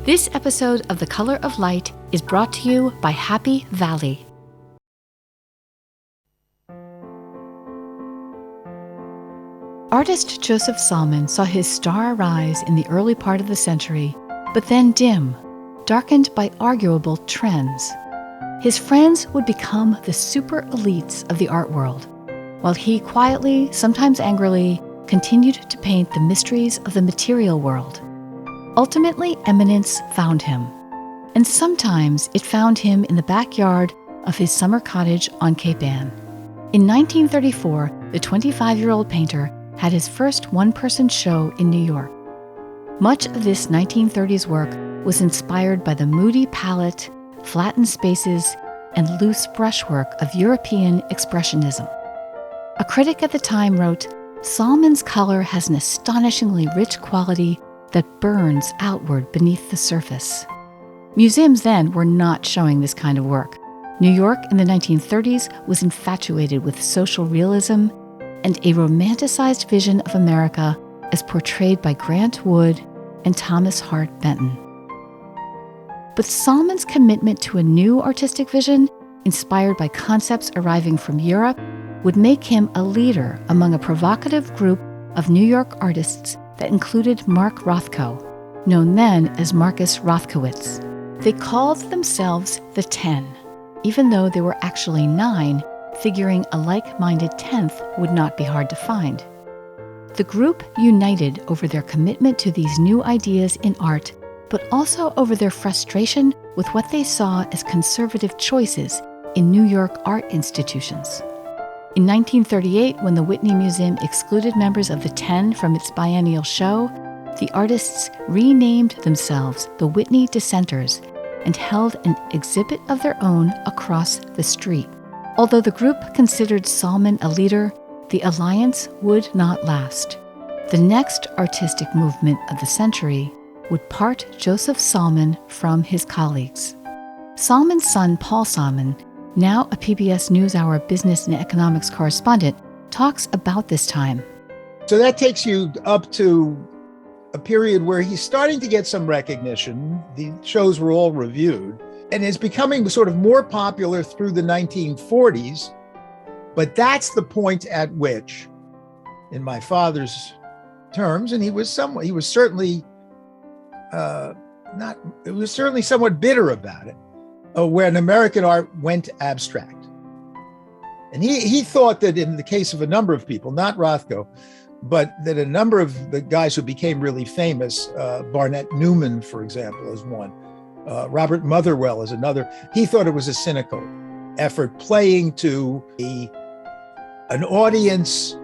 This episode of The Color of Light is brought to you by Happy Valley. Artist Joseph Solman saw his star rise in the early part of the century, but then dim, darkened by arguable trends. His friends would become the super elites of the art world, while he quietly, sometimes angrily, continued to paint the mysteries of the material world. Ultimately, eminence found him, and sometimes it found him in the backyard of his summer cottage on Cape Ann. In 1934, the 25-year-old painter had his first one-person show in New York. Much of this 1930s work was inspired by the moody palette, flattened spaces, and loose brushwork of European Expressionism. A critic at the time wrote, "Solman's color has an astonishingly rich quality that burns outward beneath the surface." Museums then were not showing this kind of work. New York in the 1930s was infatuated with social realism and a romanticized vision of America as portrayed by Grant Wood and Thomas Hart Benton. But Solman's commitment to a new artistic vision, inspired by concepts arriving from Europe, would make him a leader among a provocative group of New York artists that included Mark Rothko, known then as Marcus Rothkowitz. They called themselves the 10, even though there were actually 9, figuring a like-minded 10th would not be hard to find. The group united over their commitment to these new ideas in art, but also over their frustration with what they saw as conservative choices in New York art institutions. In 1938, when the Whitney Museum excluded members of the 10 from its biennial show, the artists renamed themselves the Whitney Dissenters and held an exhibit of their own across the street. Although the group considered Solman a leader, the alliance would not last. The next artistic movement of the century would part Joseph Solman from his colleagues. Solman's son, Paul Solman, now a PBS NewsHour business and economics correspondent, talks about this time. So that takes you up to a period where he's starting to get some recognition. The shows were all reviewed and is becoming sort of more popular through the 1940s. But that's the point at which, in my father's terms, and he was certainly somewhat bitter about it, when American art went abstract. And he thought that in the case of a number of people, not Rothko, but that a number of the guys who became really famous, Barnett Newman, for example, is one, Robert Motherwell is another, he thought it was a cynical effort playing to an audience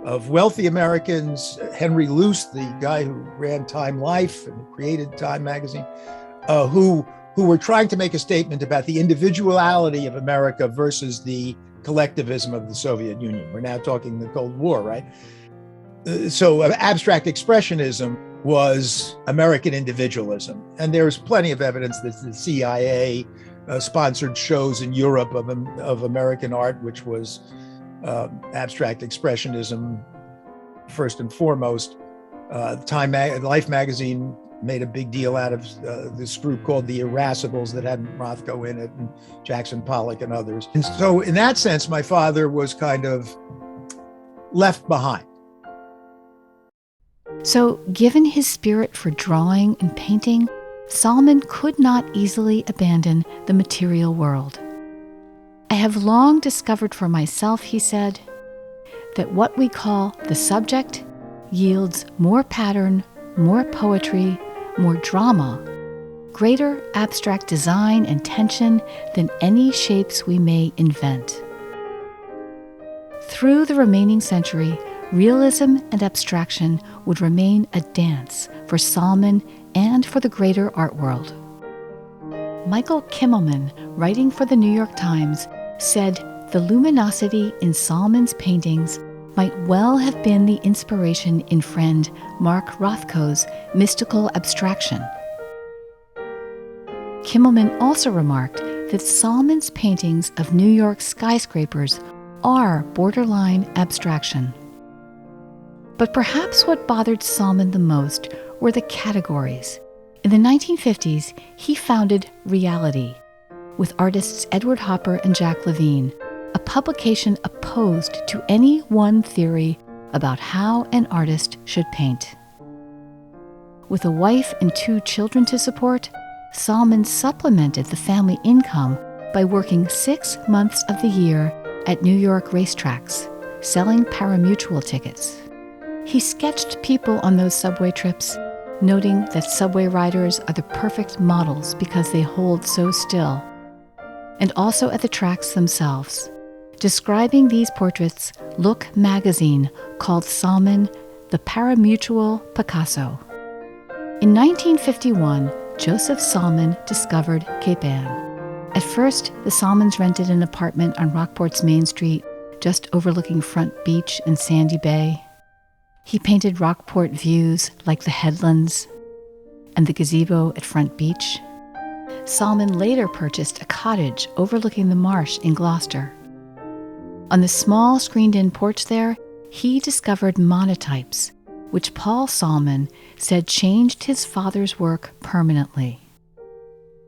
of wealthy Americans. Henry Luce, the guy who ran Time Life and created Time magazine, who were trying to make a statement about the individuality of America versus the collectivism of the Soviet Union. We're now talking the Cold War, right? So abstract expressionism was American individualism. And there's plenty of evidence that the CIA sponsored shows in Europe of American art, which was abstract expressionism first and foremost. Life magazine made a big deal out of this group called the Irascibles that had Rothko in it, and Jackson Pollock and others. And so in that sense, my father was kind of left behind. So given his spirit for drawing and painting, Solman could not easily abandon the material world. "I have long discovered for myself," he said, "that what we call the subject yields more pattern, more poetry, more drama, greater abstract design and tension than any shapes we may invent." Through the remaining century, realism and abstraction would remain a dance for Solman and for the greater art world. Michael Kimmelman, writing for the New York Times, said the luminosity in Solman's paintings might well have been the inspiration in friend Mark Rothko's mystical abstraction. Kimmelman also remarked that Solman's paintings of New York skyscrapers are borderline abstraction. But perhaps what bothered Solman the most were the categories, In the 1950s, he founded Reality with artists Edward Hopper and Jack Levine, a publication opposed to any one theory about how an artist should paint. With a wife and 2 children to support, Solman supplemented the family income by working 6 months of the year at New York racetracks, selling pari-mutuel tickets. He sketched people on those subway trips, noting that subway riders are the perfect models because they hold so still, and also at the tracks themselves. Describing these portraits, Look magazine called Solman the pari-mutuel Picasso. In 1951, Joseph Solman discovered Cape Ann. At first, the Solmans rented an apartment on Rockport's Main Street, just overlooking Front Beach and Sandy Bay. He painted Rockport views like the headlands and the gazebo at Front Beach. Solman later purchased a cottage overlooking the marsh in Gloucester. On the small screened-in porch there, he discovered monotypes, which Paul Solman said changed his father's work permanently.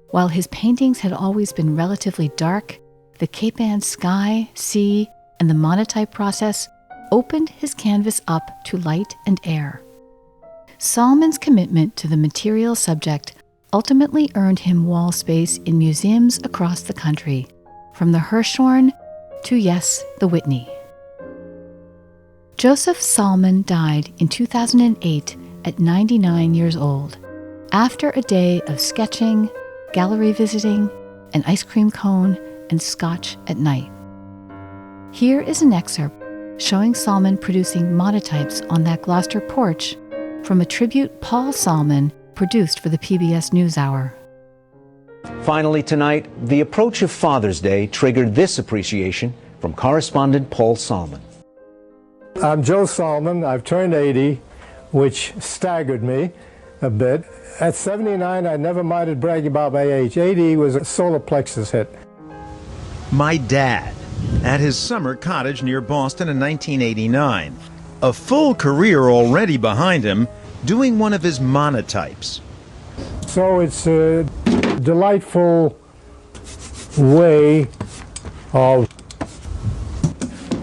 While his paintings had always been relatively dark, the Cape Ann sky, sea, and the monotype process opened his canvas up to light and air. Solman's commitment to the material subject ultimately earned him wall space in museums across the country, from the Hirshhorn to, yes, the Whitney. Joseph Solman died in 2008 at 99 years old, after a day of sketching, gallery visiting, an ice cream cone, and scotch at night. Here is an excerpt showing Solman producing monotypes on that Gloucester porch from a tribute Paul Solman produced for the PBS NewsHour. Finally tonight, the approach of Father's Day triggered this appreciation from correspondent Paul Solman. I'm Joe Solman. I've turned 80, which staggered me a bit. At 79, I never minded bragging about my age. 80 was a solar plexus hit. My dad, at his summer cottage near Boston in 1989. A full career already behind him, doing one of his monotypes. So it's a delightful way of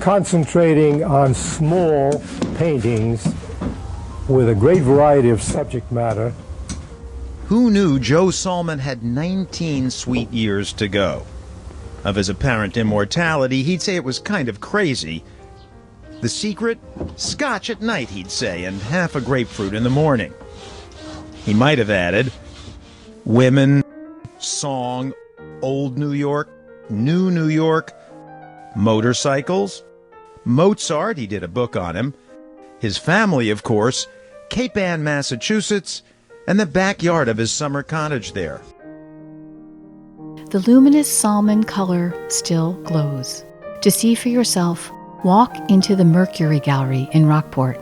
concentrating on small paintings with a great variety of subject matter. Who knew Joe Solman had 19 sweet years to go? Of his apparent immortality, he'd say it was kind of crazy. The secret? Scotch at night, he'd say, and half a grapefruit in the morning. He might have added, women, song, old New York, new New York, motorcycles, Mozart, he did a book on him, his family, of course, Cape Ann, Massachusetts, and the backyard of his summer cottage there. The luminous Solman color still glows. To see for yourself, walk into the Mercury Gallery in Rockport.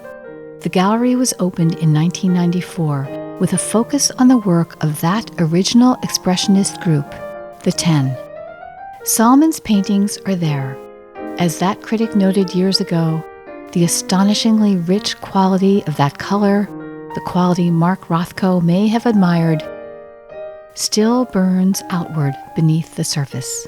The gallery was opened in 1994 with a focus on the work of that original expressionist group, the Ten. Solman's paintings are there. As that critic noted years ago, the astonishingly rich quality of that color, the quality Mark Rothko may have admired, still burns outward beneath the surface.